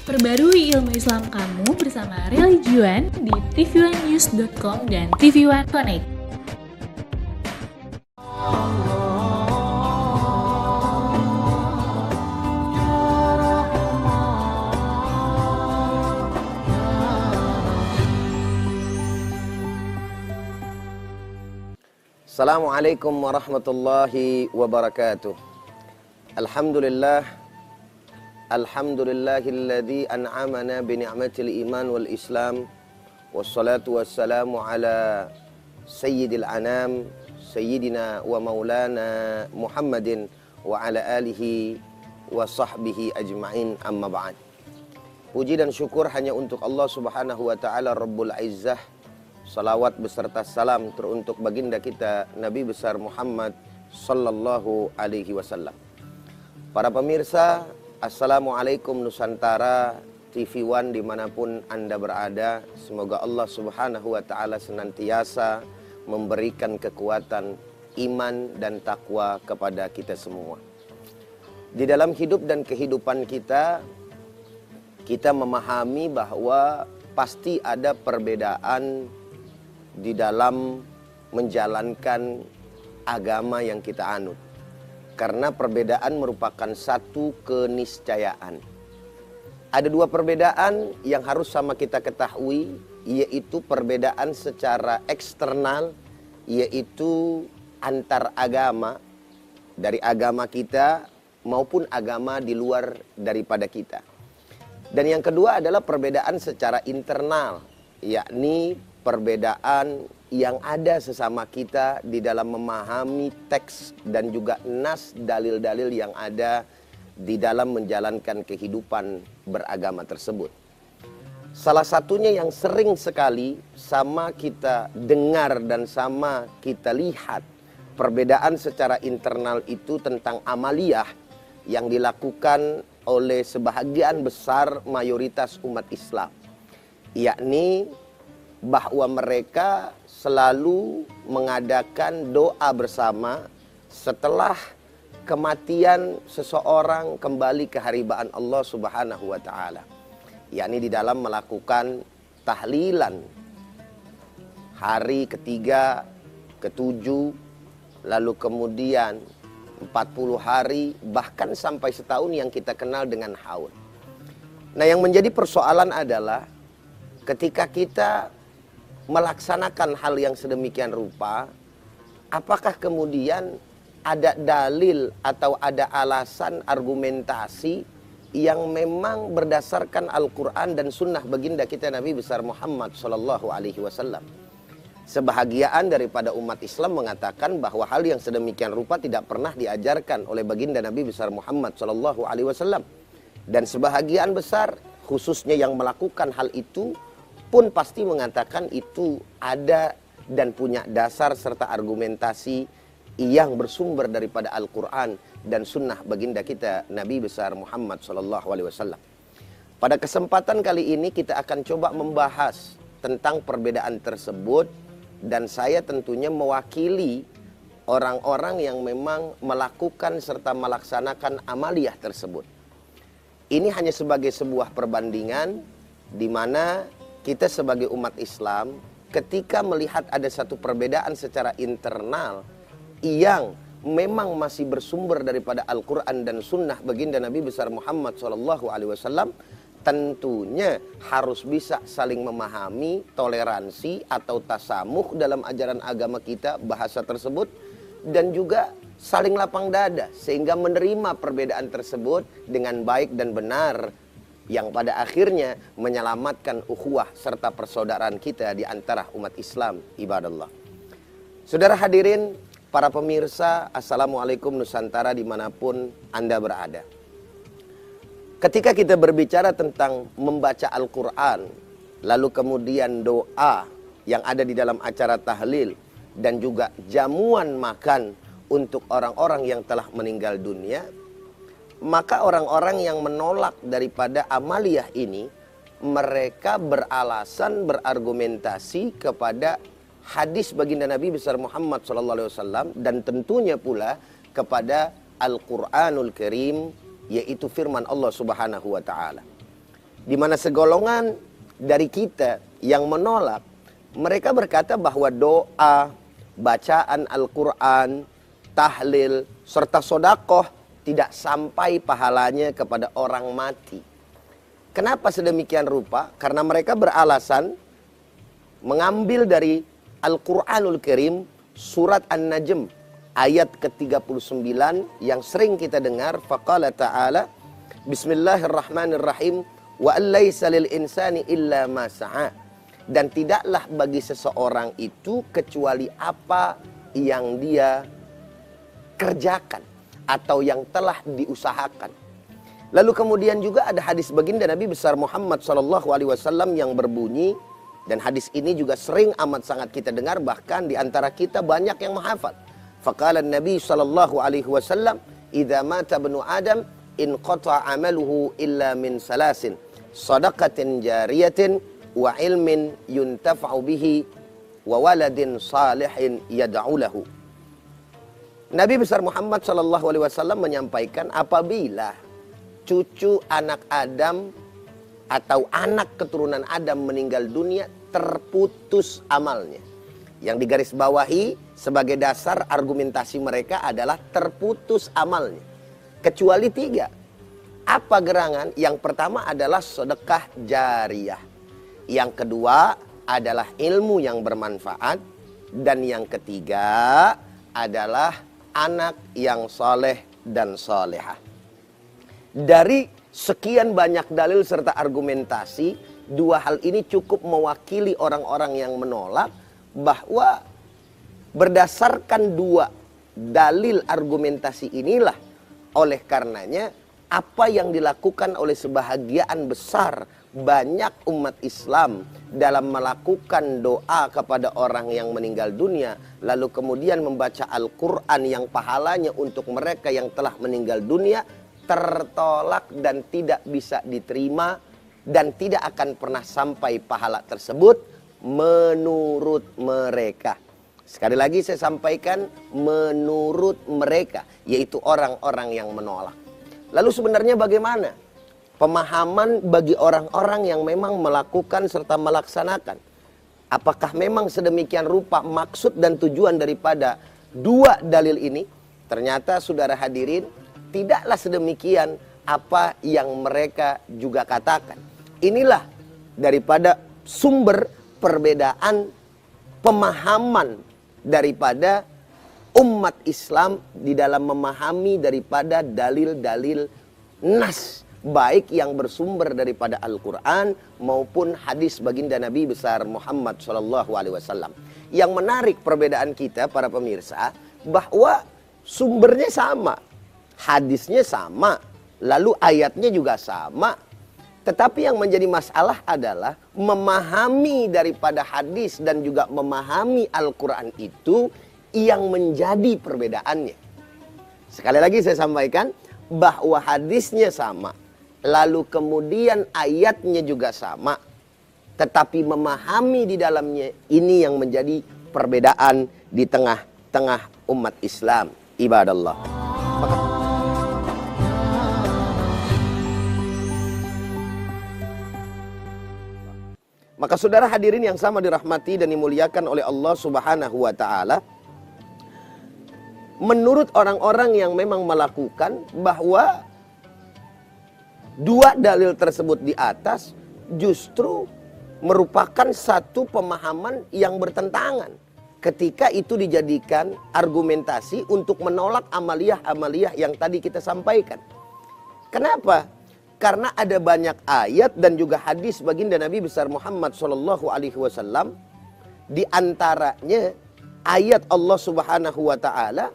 Perbarui ilmu Islam kamu bersama Religion di tv1news.com dan TV1 Connect. Assalamualaikum warahmatullahi wabarakatuh. Alhamdulillahilladzi an'amana bi ni'matil iman wal islam. Wassalatu wassalamu ala sayyidil anam sayyidina wa maulana Muhammadin wa ala alihi wa sahbihi ajma'in, amma ba'd. Puji dan syukur hanya untuk Allah Subhanahu wa taala Rabbul Izzah. Salawat beserta salam teruntuk baginda kita Nabi besar Muhammad sallallahu alaihi wasallam. Para pemirsa, Assalamualaikum Nusantara, TV1 dimanapun Anda berada. Semoga Allah Subhanahu wa ta'ala senantiasa memberikan kekuatan iman dan takwa kepada kita semua. Di dalam hidup dan kehidupan kita memahami bahwa pasti ada perbedaan di dalam menjalankan agama yang kita anut. Karena perbedaan merupakan satu keniscayaan. Ada dua perbedaan yang harus sama kita ketahui, yaitu perbedaan secara eksternal, yaitu antar agama, dari agama kita maupun agama di luar daripada kita. Dan yang kedua adalah perbedaan secara internal, yakni perbedaan yang ada sesama kita di dalam memahami teks dan juga nas dalil-dalil yang ada di dalam menjalankan kehidupan beragama tersebut. Salah satunya yang sering sekali sama kita dengar dan sama kita lihat perbedaan secara internal itu tentang amaliyah yang dilakukan oleh sebahagian besar mayoritas umat Islam, yakni bahwa mereka selalu mengadakan doa bersama setelah kematian seseorang kembali ke haribaan Allah Subhanahu wa taala. Yakni di dalam melakukan tahlilan hari ketiga, ketujuh, lalu kemudian 40 hari, bahkan sampai setahun yang kita kenal dengan haul. Nah, yang menjadi persoalan adalah ketika kita melaksanakan hal yang sedemikian rupa, apakah kemudian ada dalil atau ada alasan argumentasi yang memang berdasarkan Al-Quran dan Sunnah baginda kita Nabi besar Muhammad Sallallahu Alaihi Wasallam. Sebahagian daripada umat Islam mengatakan bahwa hal yang sedemikian rupa tidak pernah diajarkan oleh baginda Nabi besar Muhammad Sallallahu Alaihi Wasallam. Dan sebahagian besar khususnya yang melakukan hal itu pun pasti mengatakan itu ada dan punya dasar serta argumentasi yang bersumber daripada Al-Quran dan Sunnah baginda kita Nabi besar Muhammad SAW. Pada kesempatan kali ini kita akan coba membahas tentang perbedaan tersebut, dan saya tentunya mewakili orang-orang yang memang melakukan serta melaksanakan amaliyah tersebut. Ini hanya sebagai sebuah perbandingan di mana kita sebagai umat Islam ketika melihat ada satu perbedaan secara internal yang memang masih bersumber daripada Al-Quran dan Sunnah baginda Nabi besar Muhammad SAW, tentunya harus bisa saling memahami, toleransi atau tasamuh dalam ajaran agama kita, bahasa tersebut, dan juga saling lapang dada sehingga menerima perbedaan tersebut dengan baik dan benar, yang pada akhirnya menyelamatkan ukhuwah serta persaudaraan kita di antara umat Islam, ibadallah. Saudara hadirin, para pemirsa, Assalamualaikum Nusantara dimanapun Anda berada. Ketika kita berbicara tentang membaca Al-Quran, lalu kemudian doa yang ada di dalam acara tahlil, dan juga jamuan makan untuk orang-orang yang telah meninggal dunia, maka orang-orang yang menolak daripada amaliyah ini, mereka beralasan, berargumentasi kepada hadis baginda Nabi besar Muhammad SAW, dan tentunya pula kepada Al-Quranul Karim, yaitu firman Allah Subhanahu wa ta'ala. Di mana segolongan dari kita yang menolak, mereka berkata bahwa doa, bacaan Al-Quran, tahlil, serta sodakoh tidak sampai pahalanya kepada orang mati. Kenapa sedemikian rupa? Karena mereka beralasan mengambil dari Al-Quranul Karim surat An-Najm ayat ke-39 yang sering kita dengar. Faqala ta'ala Bismillahirrahmanirrahim wa allaysa lil insani illa ma sa'a. Dan tidaklah bagi seseorang itu kecuali apa yang dia kerjakan atau yang telah diusahakan. Lalu kemudian juga ada hadis baginda Nabi besar Muhammad SAW yang berbunyi, dan hadis ini juga sering amat sangat kita dengar, bahkan di antara kita banyak yang menghafal. Faqala Nabi SAW, "Idza mata ibnu Adam in qata'a amaluhu illa min salasin, sadaqatin jariyatin wa ilmin yuntafa'u bihi wa waladin salihin yad'u lahu." Nabi besar Muhammad SAW menyampaikan, apabila cucu anak Adam atau anak keturunan Adam meninggal dunia, terputus amalnya. Yang digarisbawahi sebagai dasar argumentasi mereka adalah terputus amalnya. Kecuali 3. Apa gerangan? Yang pertama adalah sedekah jariyah. Yang kedua adalah ilmu yang bermanfaat. Dan yang ketiga adalah anak yang soleh dan solehah. Dari sekian banyak dalil serta argumentasi, 2 hal ini cukup mewakili orang-orang yang menolak, bahwa berdasarkan 2 dalil argumentasi inilah, oleh karenanya apa yang dilakukan oleh sebahagian besar banyak umat Islam dalam melakukan doa kepada orang yang meninggal dunia, lalu kemudian membaca Al-Quran yang pahalanya untuk mereka yang telah meninggal dunia, tertolak dan tidak bisa diterima, dan tidak akan pernah sampai pahala tersebut menurut mereka. Sekali lagi saya sampaikan, menurut mereka, yaitu orang-orang yang menolak. Lalu sebenarnya bagaimana pemahaman bagi orang-orang yang memang melakukan serta melaksanakan? Apakah memang sedemikian rupa maksud dan tujuan daripada 2 dalil ini? Ternyata saudara hadirin, tidaklah sedemikian apa yang mereka juga katakan. Inilah daripada sumber perbedaan pemahaman daripada umat Islam di dalam memahami daripada dalil-dalil nas, baik yang bersumber daripada Al-Quran maupun hadis baginda Nabi besar Muhammad SAW. Yang menarik perbedaan kita para pemirsa, bahwa sumbernya sama, hadisnya sama, lalu ayatnya juga sama. Tetapi yang menjadi masalah adalah memahami daripada hadis dan juga memahami Al-Quran itu yang menjadi perbedaannya. Sekali lagi saya sampaikan bahwa hadisnya sama, lalu kemudian ayatnya juga sama, tetapi memahami di dalamnya ini yang menjadi perbedaan di tengah-tengah umat Islam. Ibadallah. Maka saudara hadirin yang sama dirahmati dan dimuliakan oleh Allah Subhanahu wa taala, menurut orang-orang yang memang melakukan bahwa 2 dalil tersebut di atas justru merupakan satu pemahaman yang bertentangan ketika itu dijadikan argumentasi untuk menolak amaliyah-amaliyah yang tadi kita sampaikan. Kenapa? Karena ada banyak ayat dan juga hadis baginda Nabi besar Muhammad SAW. Di antaranya ayat Allah Subhanahu wa taala,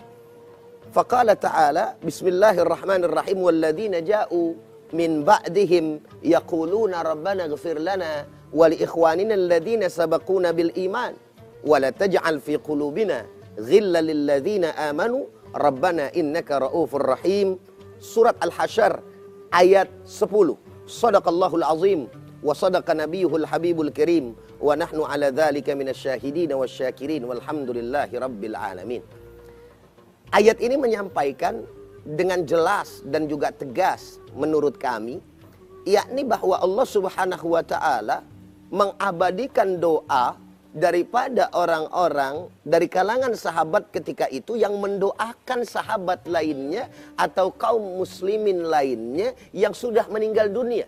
faqala ta'ala Bismillahirrahmanirrahim, walladzina ja'u min ba'dihim yaquluna rabbana ighfir lana wa li ikhwanina alladzina sabaquna bil iman wa la taj'al fi qulubina ghillan lil ladzina amanu rabbana innaka raufur rahim. Surat Al-Hasyr ayat 10. Shadaqallahul azim wa sadaqa nabiyuhul habibul karim wa nahnu ala dzalika minasyahidin wasyakirin walhamdulillahi rabbil alamin. Ayat ini menyampaikan dengan jelas dan juga tegas menurut kami yakni bahwa Allah Subhanahu wa taala mengabadikan doa daripada orang-orang dari kalangan sahabat ketika itu yang mendoakan sahabat lainnya atau kaum muslimin lainnya yang sudah meninggal dunia.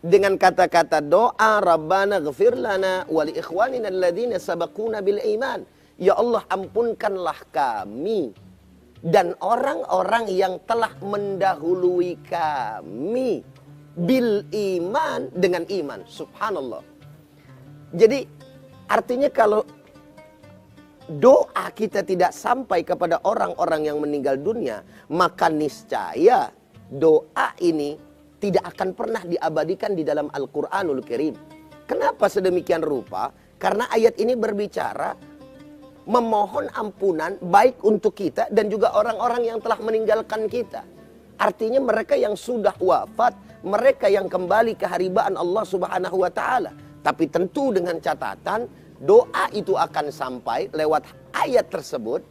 Dengan kata-kata doa, Rabbana ghfir lana wa li ikhwanina alladhina sabaquna bil iman. Ya Allah, ampunkanlah kami dan orang-orang yang telah mendahului kami bil iman, dengan iman. Subhanallah. Jadi artinya kalau doa kita tidak sampai kepada orang-orang yang meninggal dunia, maka niscaya doa ini tidak akan pernah diabadikan di dalam Al-Quranul Karim. Kenapa sedemikian rupa? Karena ayat ini berbicara memohon ampunan baik untuk kita dan juga orang-orang yang telah meninggalkan kita. Artinya mereka yang sudah wafat, mereka yang kembali ke haribaan Allah Subhanahu wa taala. Tapi tentu dengan catatan doa itu akan sampai lewat ayat tersebut,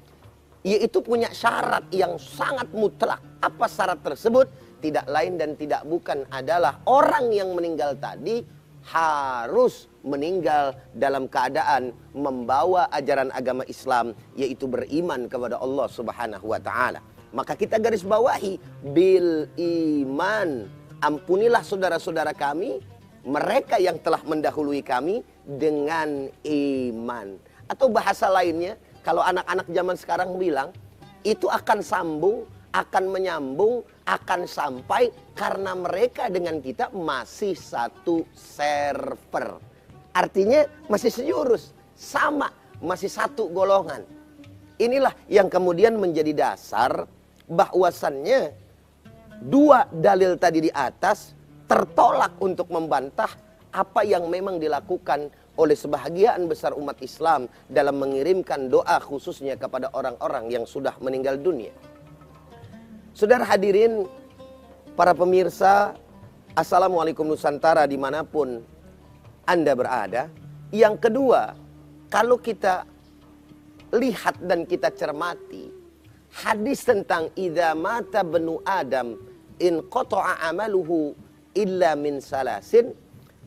yaitu punya syarat yang sangat mutlak. Apa syarat tersebut? Tidak lain dan tidak bukan adalah orang yang meninggal tadi harus meninggal dalam keadaan membawa ajaran agama Islam, yaitu beriman kepada Allah Subhanahu wa taala. Maka kita garis bawahi bil iman. Ampunilah saudara-saudara kami, mereka yang telah mendahului kami dengan iman. Atau bahasa lainnya, kalau anak-anak zaman sekarang bilang, itu akan sambung, akan menyambung, akan sampai karena mereka dengan kita masih satu server. Artinya masih sejurus, sama, masih satu golongan. Inilah yang kemudian menjadi dasar bahwasannya dua dalil tadi di atas tertolak untuk membantah apa yang memang dilakukan oleh sebahagian besar umat Islam dalam mengirimkan doa khususnya kepada orang-orang yang sudah meninggal dunia. Saudara hadirin, para pemirsa, Assalamualaikum Nusantara dimanapun Anda berada. Yang kedua, kalau kita lihat dan kita cermati, hadis tentang idza mata benu Adam in qata'a amaluhu illa min salasin,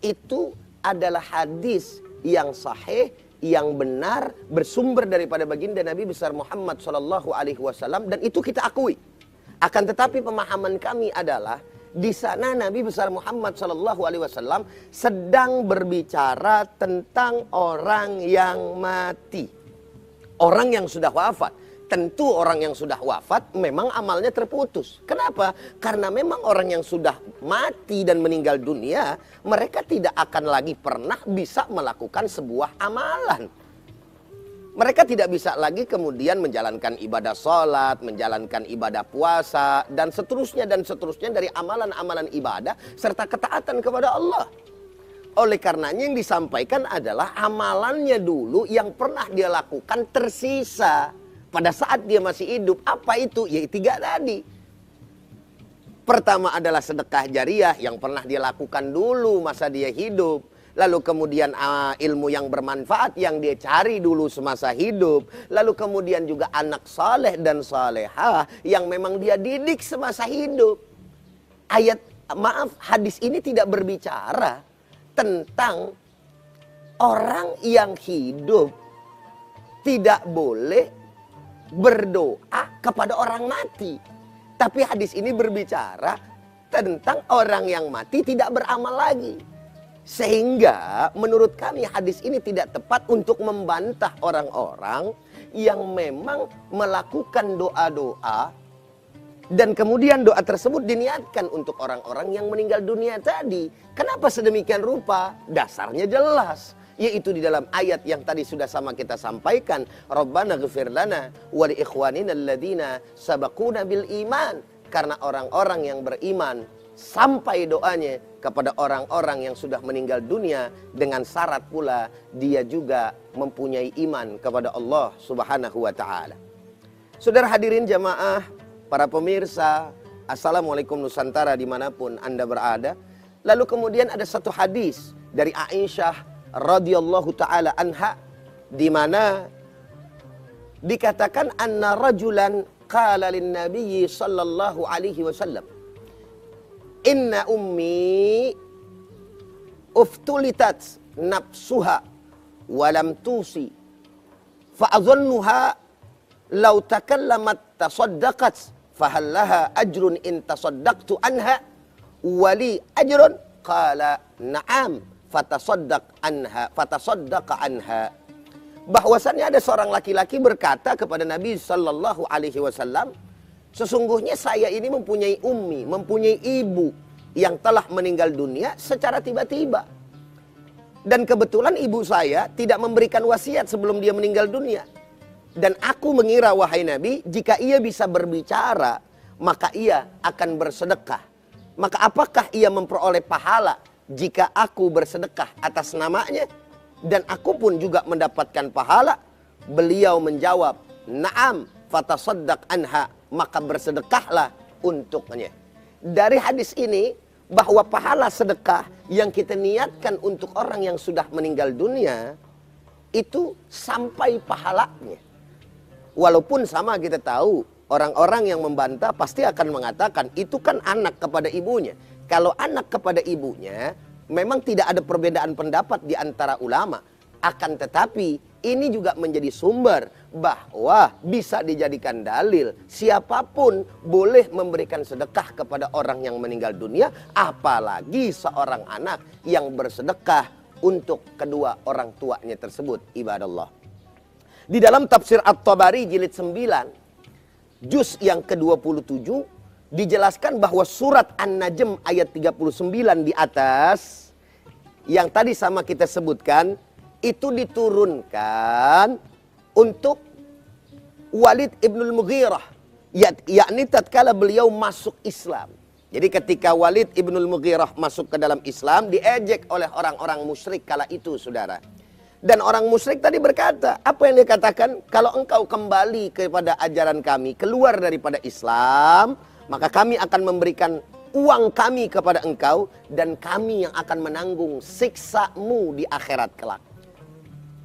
itu adalah hadis yang sahih, yang benar, bersumber daripada baginda Nabi besar Muhammad SAW, dan itu kita akui. Akan tetapi pemahaman kami adalah di sana Nabi besar Muhammad SAW sedang berbicara tentang orang yang mati, orang yang sudah wafat. Tentu orang yang sudah wafat memang amalnya terputus. Kenapa? Karena memang orang yang sudah mati dan meninggal dunia, mereka tidak akan lagi pernah bisa melakukan sebuah amalan. Mereka tidak bisa lagi kemudian menjalankan ibadah sholat, menjalankan ibadah puasa, dan seterusnya dari amalan-amalan ibadah serta ketaatan kepada Allah. Oleh karenanya yang disampaikan adalah amalannya dulu yang pernah dia lakukan tersisa pada saat dia masih hidup. Apa itu? Ya tiga tadi. Pertama adalah sedekah jariah yang pernah dia lakukan dulu masa dia hidup. Lalu kemudian ilmu yang bermanfaat yang dia cari dulu semasa hidup. Lalu kemudian juga anak saleh dan salehah yang memang dia didik semasa hidup. Hadis ini tidak berbicara tentang orang yang hidup tidak boleh berdoa kepada orang mati. Tapi hadis ini berbicara tentang orang yang mati tidak beramal lagi. Sehingga menurut kami hadis ini tidak tepat untuk membantah orang-orang yang memang melakukan doa-doa dan kemudian doa tersebut diniatkan untuk orang-orang yang meninggal dunia tadi. Kenapa sedemikian rupa? Dasarnya jelas, yaitu di dalam ayat yang tadi sudah sama kita sampaikan, Rabbana ghfir lana wa li ikhwanina alladhina sabaquna bil iman. Karena orang-orang yang beriman sampai doanya kepada orang-orang yang sudah meninggal dunia dengan syarat pula dia juga mempunyai iman kepada Allah Subhanahu wa taala. Saudara hadirin jamaah, para pemirsa, Assalamualaikum Nusantara dimanapun Anda berada. Lalu kemudian ada satu hadis dari Aisyah radhiyallahu taala anha, di mana dikatakan anna rajulan qala lin nabiyyi sallallahu alaihi wasallam, inna ummi uftulitat nafsuha walam tusi fa'adhannuha law takallamat tasaddaqat fahallaha ajrun in tasaddaqtu anha wali ajrun qala na'am fatasaddaqa anha. Bahwasannya ada seorang laki-laki berkata kepada Nabi sallallahu alaihi wasallam, sesungguhnya saya ini mempunyai ummi, mempunyai ibu yang telah meninggal dunia secara tiba-tiba. Dan kebetulan ibu saya tidak memberikan wasiat sebelum dia meninggal dunia. Dan aku mengira, wahai Nabi, jika ia bisa berbicara, maka ia akan bersedekah. Maka apakah ia memperoleh pahala jika aku bersedekah atas namanya? Dan aku pun juga mendapatkan pahala. Beliau menjawab, na'am fatasaddaq anha, maka bersedekahlah untuknya. Dari hadis ini, bahwa pahala sedekah yang kita niatkan untuk orang yang sudah meninggal dunia, itu sampai pahalanya. Walaupun sama kita tahu, orang-orang yang membantah pasti akan mengatakan, itu kan anak kepada ibunya. Kalau anak kepada ibunya, memang tidak ada perbedaan pendapat di antara ulama. Akan tetapi ini juga menjadi sumber bahwa bisa dijadikan dalil. Siapapun boleh memberikan sedekah kepada orang yang meninggal dunia. Apalagi seorang anak yang bersedekah untuk kedua orang tuanya tersebut. Ibadallah. Di dalam tafsir At-Tabari jilid 9, juz yang ke-27, dijelaskan bahwa surat An-Najm ayat 39 di atas, yang tadi sama kita sebutkan, itu diturunkan untuk Walid ibnul Mughirah, yakni tatkala beliau masuk Islam. Jadi ketika Walid ibnul Mughirah masuk ke dalam Islam, diejek oleh orang-orang musyrik kala itu, saudara. Dan orang musyrik tadi berkata, apa yang dia katakan? Kalau engkau kembali kepada ajaran kami, keluar daripada Islam, maka kami akan memberikan uang kami kepada engkau, dan kami yang akan menanggung siksamu di akhirat kelak.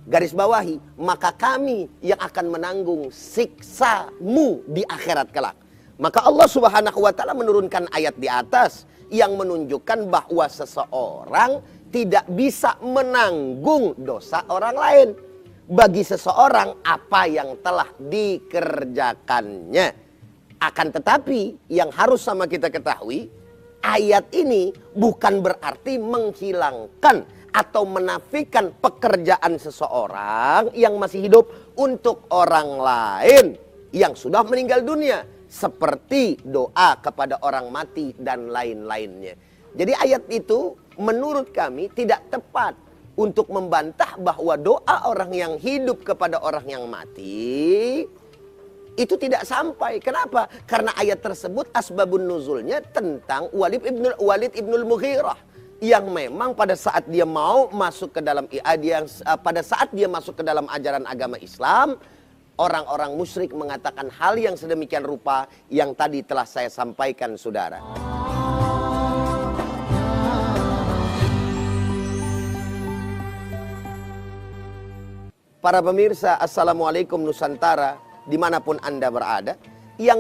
Garis bawahi, maka kami yang akan menanggung siksamu di akhirat kelak. Maka Allah Subhanahu wa ta'ala menurunkan ayat di atas yang menunjukkan bahwa seseorang tidak bisa menanggung dosa orang lain bagi seseorang apa yang telah dikerjakannya. Akan tetapi yang harus sama kita ketahui, ayat ini bukan berarti menghilangkan atau menafikan pekerjaan seseorang yang masih hidup untuk orang lain yang sudah meninggal dunia, seperti doa kepada orang mati dan lain-lainnya. Jadi ayat itu menurut kami tidak tepat untuk membantah bahwa doa orang yang hidup kepada orang yang mati itu tidak sampai. Kenapa? Karena ayat tersebut asbabun nuzulnya tentang Walid ibnul Mughirah, yang memang pada saat dia mau masuk ke dalam pada saat dia masuk ke dalam ajaran agama Islam, orang-orang musyrik mengatakan hal yang sedemikian rupa yang tadi telah saya sampaikan, saudara. Para pemirsa, Assalamualaikum Nusantara, dimanapun Anda berada. Yang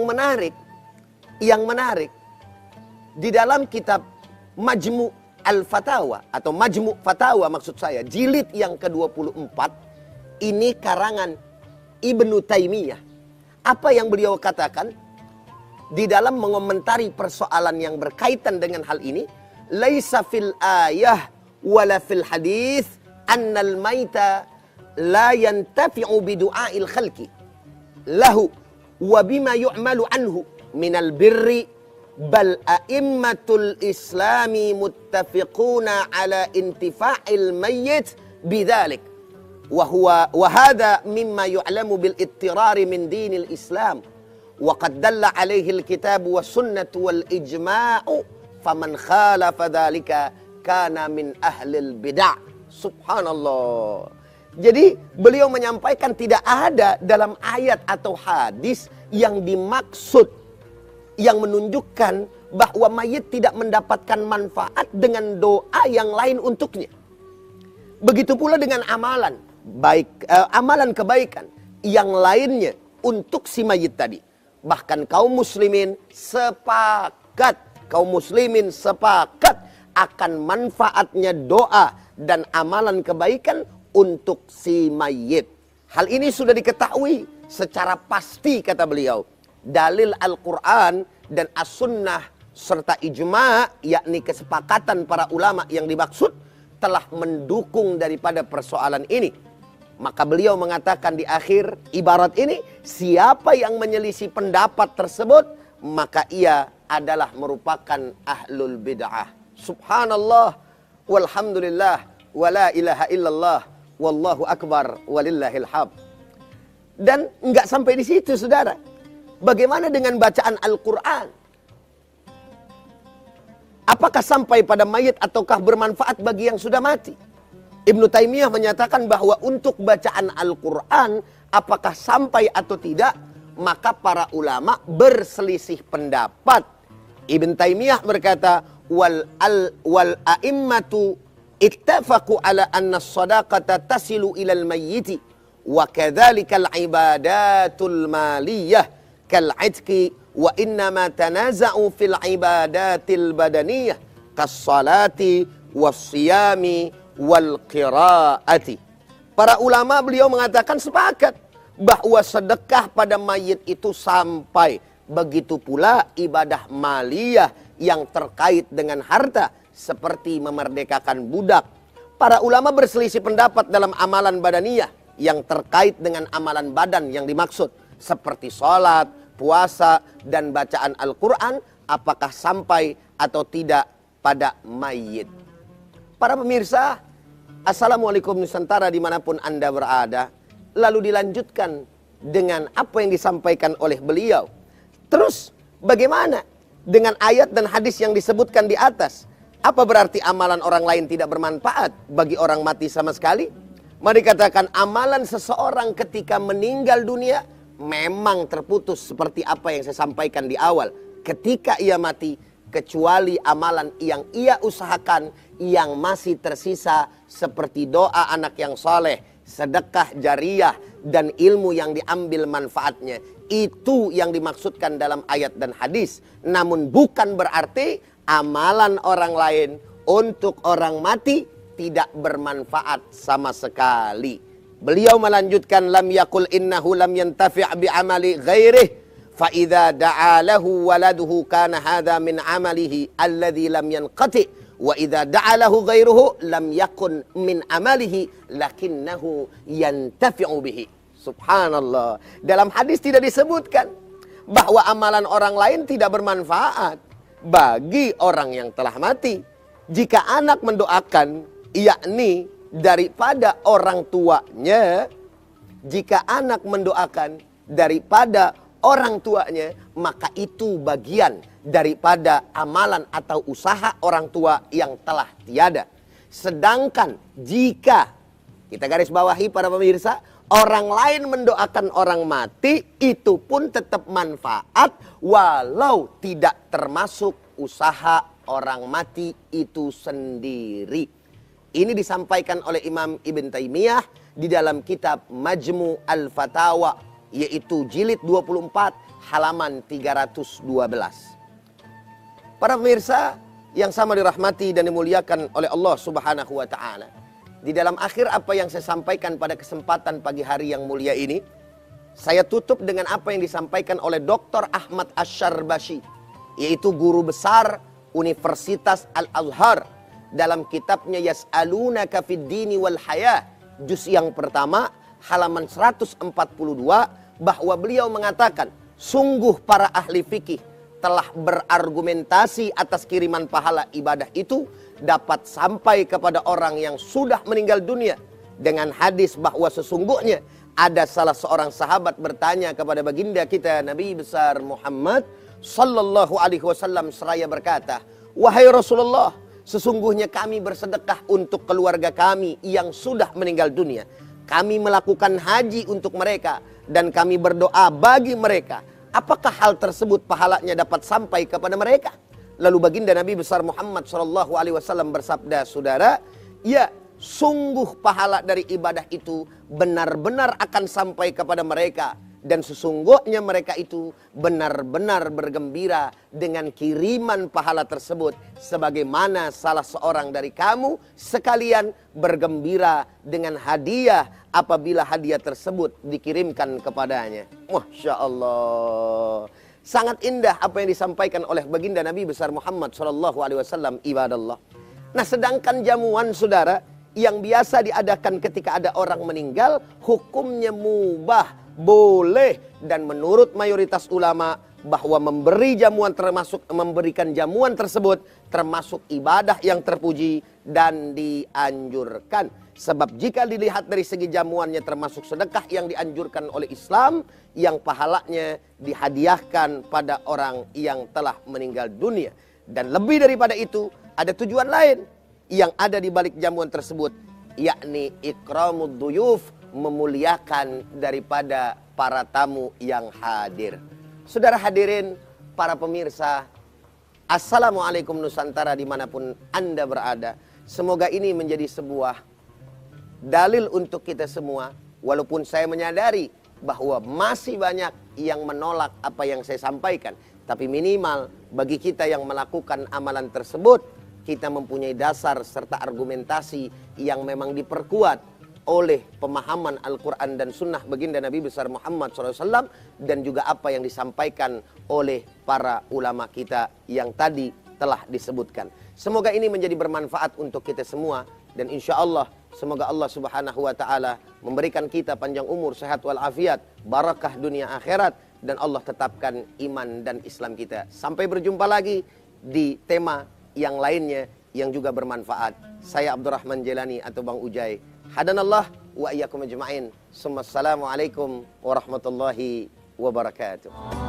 menarik, di dalam kitab Majmu' Al-Fatawa, atau Majmu' Fatawa maksud saya, jilid yang ke-24, ini karangan Ibnu Taimiyah. Apa yang beliau katakan di dalam mengomentari persoalan yang berkaitan dengan hal ini? Laisa fil ayah wala fil hadis annal maita la yantafi'u bidu'a'il khalqi lahu wa bima yu'malu anhu minal birri, bal a'immatul islami muttafiquna ala intifa'il mayyit bidzalik wa hadha mimma yu'lamu bil ittirari min dinil islam wa qad dalla alaihi al-kitab wa sunnatu wal ijma'u faman khalafa dzalika kana min ahlil bid'ah. Subhanallah. Jadi beliau menyampaikan tidak ada dalam ayat atau hadis yang dimaksud, yang menunjukkan bahwa mayit tidak mendapatkan manfaat dengan doa yang lain untuknya. Begitu pula dengan amalan amalan kebaikan yang lainnya untuk si mayit tadi. Bahkan kaum muslimin sepakat kaum muslimin sepakat akan manfaatnya doa dan amalan kebaikan untuk si mayit. Hal ini sudah diketahui secara pasti, kata beliau. Dalil Al-Quran dan As-Sunnah serta ijma', yakni kesepakatan para ulama yang dimaksud, telah mendukung daripada persoalan ini. Maka beliau mengatakan di akhir ibarat ini, siapa yang menyelisih pendapat tersebut, maka ia adalah merupakan ahlul bid'ah. Subhanallah, walhamdulillah, wala ilaha illallah, wallahu akbar, walillahil hamd. Dan enggak sampai di situ, saudara. Bagaimana dengan bacaan Al-Quran? Apakah sampai pada mayit ataukah bermanfaat bagi yang sudah mati? Ibnu Taimiyah menyatakan bahwa untuk bacaan Al-Quran, apakah sampai atau tidak, maka para ulama berselisih pendapat. Ibnu Taimiyah berkata, wal a'immatu ittafaqu ala anna as-sadaqata tasilu ilal mayyiti wa kadzalika al-ibadatul maliyah kal-'itqi wa innama tanaza'u fil ibadatil badaniyah kas-salati was-siyami wal qiraati. Para ulama beliau mengatakan sepakat bahwa sedekah pada mayit itu sampai, begitu pula ibadah maliyah yang terkait dengan harta seperti memerdekakan budak. Para ulama berselisih pendapat dalam amalan badaniyah yang terkait dengan amalan badan yang dimaksud seperti sholat, puasa, dan bacaan Al-Quran, apakah sampai atau tidak pada mayit. Para pemirsa, Assalamualaikum Nusantara dimanapun Anda berada. Lalu dilanjutkan dengan apa yang disampaikan oleh beliau. Terus bagaimana dengan ayat dan hadis yang disebutkan di atas? Apa berarti amalan orang lain tidak bermanfaat bagi orang mati sama sekali? Mari katakan amalan seseorang ketika meninggal dunia memang terputus seperti apa yang saya sampaikan di awal. Ketika ia mati, kecuali amalan yang ia usahakan yang masih tersisa seperti doa anak yang soleh, sedekah jariyah, dan ilmu yang diambil manfaatnya. Itu yang dimaksudkan dalam ayat dan hadis. Namun bukan berarti amalan orang lain untuk orang mati tidak bermanfaat sama sekali. Beliau melanjutkan, lam yakul innahu lam yantafi' bi amali ghairih fa idza da'a lahu waladuhu kana hadha min amalihi alladhi lam yanqati wa idza da'a lahu ghairuhu lam yakun min amalihi lakinnahu yantafi'u bihi. Subhanallah. Dalam hadis tidak disebutkan bahwa amalan orang lain tidak bermanfaat bagi orang yang telah mati. Jika anak mendoakan, yakni daripada orang tuanya, jika anak mendoakan daripada orang tuanya, maka itu bagian daripada amalan atau usaha orang tua yang telah tiada. Sedangkan jika, kita garis bawahi para pemirsa, orang lain mendoakan orang mati, itu pun tetap manfaat walau tidak termasuk usaha orang mati itu sendiri. Ini disampaikan oleh Imam Ibn Taimiyah di dalam kitab Majmu' Al-Fatawa, yaitu jilid 24 halaman 312. Para pemirsa yang sama dirahmati dan dimuliakan oleh Allah Subhanahu wa taala. Di dalam akhir apa yang saya sampaikan pada kesempatan pagi hari yang mulia ini, saya tutup dengan apa yang disampaikan oleh Dr. Ahmad Asy-Syarbashi, yaitu guru besar Universitas Al-Azhar, dalam kitabnya Yas'alunaka fid dini wal hayah, juz yang pertama halaman 142, bahwa beliau mengatakan, sungguh para ahli fikih telah berargumentasi atas kiriman pahala ibadah itu dapat sampai kepada orang yang sudah meninggal dunia dengan hadis bahwa sesungguhnya ada salah seorang sahabat bertanya kepada baginda kita Nabi besar Muhammad sallallahu alaihi wasallam seraya berkata, wahai Rasulullah, sesungguhnya kami bersedekah untuk keluarga kami yang sudah meninggal dunia. Kami melakukan haji untuk mereka dan kami berdoa bagi mereka. Apakah hal tersebut pahalanya dapat sampai kepada mereka? Lalu baginda Nabi besar Muhammad SAW bersabda, saudara, ya sungguh pahala dari ibadah itu benar-benar akan sampai kepada mereka Dan sesungguhnya mereka itu benar-benar bergembira dengan kiriman pahala tersebut. Sebagaimana salah seorang dari kamu sekalian bergembira dengan hadiah apabila hadiah tersebut dikirimkan kepadanya. Masya Allah. Sangat indah apa yang disampaikan oleh baginda Nabi besar Muhammad SAW, ibadallah. Nah, sedangkan jamuan saudara yang biasa diadakan ketika ada orang meninggal, hukumnya mubah, boleh, dan menurut mayoritas ulama bahwa memberikan jamuan tersebut termasuk ibadah yang terpuji dan dianjurkan. Sebab jika dilihat dari segi jamuannya termasuk sedekah yang dianjurkan oleh Islam, yang pahalanya dihadiahkan pada orang yang telah meninggal dunia. Dan lebih daripada itu, ada tujuan lain yang ada di balik jamuan tersebut, yakni ikramud duyuf, memuliakan daripada para tamu yang hadir. Saudara hadirin, para pemirsa, Assalamualaikum Nusantara dimanapun Anda berada. Semoga ini menjadi sebuah dalil untuk kita semua. Walaupun saya menyadari bahwa masih banyak yang menolak apa yang saya sampaikan, tapi minimal bagi kita yang melakukan amalan tersebut, kita mempunyai dasar serta argumentasi yang memang diperkuat oleh pemahaman Al-Quran dan Sunnah baginda Nabi besar Muhammad SAW, dan juga apa yang disampaikan oleh para ulama kita yang tadi telah disebutkan. Semoga ini menjadi bermanfaat untuk kita semua, dan insya Allah semoga Allah Subhanahu wa Ta'ala memberikan kita panjang umur, sehat walafiat, barakah dunia akhirat, dan Allah tetapkan iman dan Islam kita. Sampai berjumpa lagi di tema yang lainnya yang juga bermanfaat. Saya Abdurrahman Jelani atau Bang Ujai. Hadanallah wa iyyakum ajma'in. Assalamualaikum warahmatullahi wabarakatuh.